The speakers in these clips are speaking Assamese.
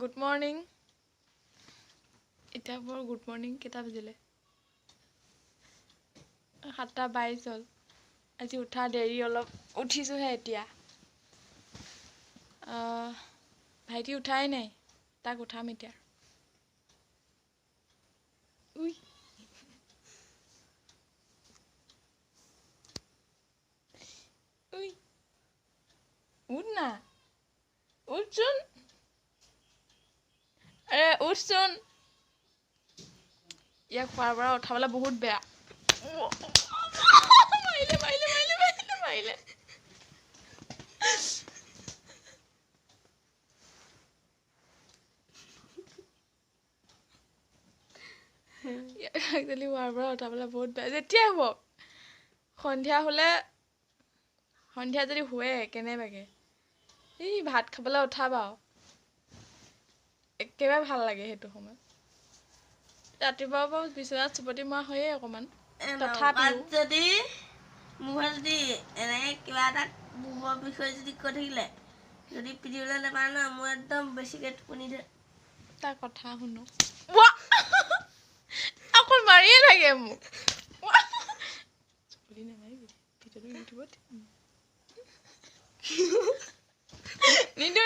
গুড মৰ্ণিং এতিয়া বৰ গুড মৰ্ণিং কেইটা বাজিলে 7:22 হ'ল আজি উঠা দেৰি অলপ উঠিছোঁহে এতিয়া ভাইটি উঠাই নাই তাক উঠাম এতিয়া উই উই উঠ না উঠচোন উঠচোন ইয়াক খোৱাৰ পৰা উঠাবলৈ বহুত বেয়া মাৰিলে একচুৱেলি খোৱাৰ পৰা উঠাবলৈ বহুত বেয়া যেতিয়াই হ'ব সন্ধিয়া হ'লে সন্ধিয়া যদি শুৱে কেনেবাকে এই ভাত খাবলৈ উঠাবা একেবাৰে ভাল লাগে সেইটো সময়ত ৰাতিপুৱা বাৰু বিচনাত চুপতি মৰা হয়েই অকণমান তথাপিও যদি মোবাইল দি এনেকৈ কিবা এটা বুবৰ বিষয়ে যদি কৈ থাকিলে যদি পিটিবলৈ নাপায় ন মোৰ একদম বেছিকৈ টোপনি ধৰে তাৰ কথা শুনো অকল মাৰিয়ে থাকে মোক চুপতি নামাৰিবি ভিডিঅ'টো ইউটিউবত নিদো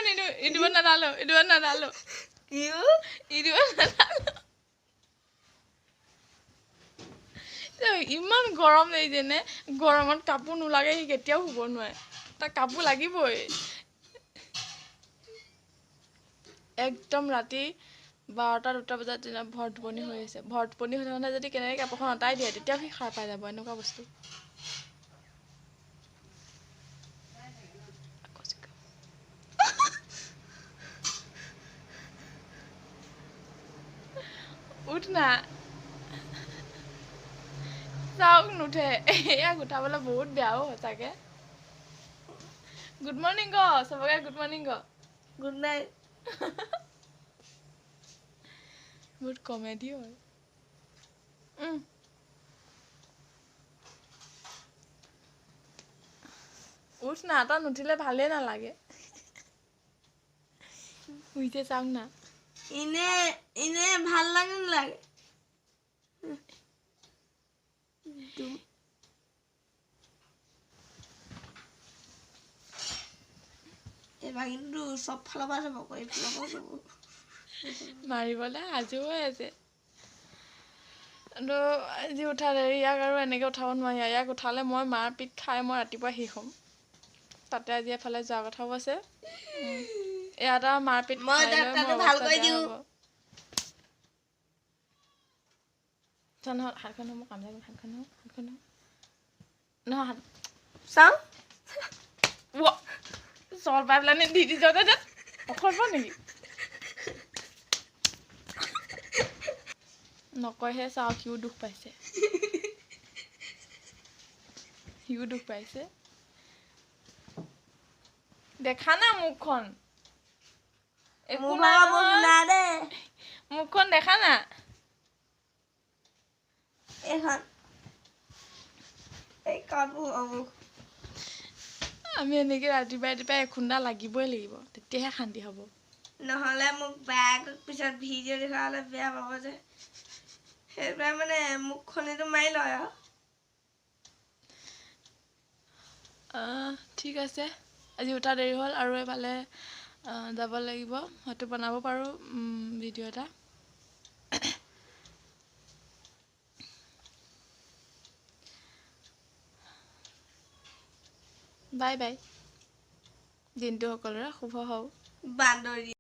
ইউটিউবত নাদালো ইমান গৰম লাগিছে নে গৰমত কাপোৰ নোলাগে সি কেতিয়াও শুব নোৱাৰে তাক কাপোৰ লাগিবই একদম ৰাতি 12টা বজাত ভৰ টোপনি হৈ আছে ভৰ টোপনি হৈ থাকোঁতে যদি কেনেকৈ কাপোৰখন আঁতৰাই দিয়ে তেতিয়াও সি সাৰ পাই যাব এনেকুৱা বস্তু উঠ না চাওক নুঠে ইয়াক উঠাবলৈ বহুত বেয়াও সঁচাকৈ গুড মৰ্ণিং ক চবকে গুড মৰ্ণিং ক গুড নাইট বহুত কমেডি হয় উঠ না তই নুঠিলে ভালেই নালাগে শুইছে চাওক না এনে ভাল লাগে নালাগে এইবাৰ কিন্তু চব ফালৰ পৰা যাব এইফালৰ পৰা যাব মাৰিবলৈ সাজু হৈ আছে কিন্তু আজি উঠা দেৰি ইয়াক আৰু এনেকৈ উঠাব নোৱাৰি ইয়াক উঠালে মই মাৰ পিঠ খাই মই ৰাতিপুৱা শেষ হ'ম তাতে আজি এফালে যোৱা কথাও আছে ইয়াত আৰু মাৰ পিঠ খাই লৈ মোৰ অৱস্থা বেয়া হ'ব হাতখন মই কাম লাগিব হাতখন নহয় হাত চাওঁ চল পাই পেলাই দি যাওঁতে তাত অখৰ পা নেকি নকয়হে চাওঁ সিও দুখ পাইছে দেখা না মুখখন একো নাই মুখখন দেখা না আমি এনেকৈ ৰাতিপুৱাই এখুন্দা লাগিবই লাগিব তেতিয়াহে শান্তি হ'ব নহ'লে মোক বেয়া পিছত ভিডিঅ' দেখা হ'লে বেয়া পাব যে সেইবাবে মানে মুখখনেতো মাৰি লয় আৰু ঠিক আছে আজি উঠা দেৰি হ'ল আৰু এফালে যাব লাগিব হয়তো বনাব পাৰোঁ ভিডিঅ' এটা বাই বাই দিনটো সকলোৰে শুভ হওক বান্দৰী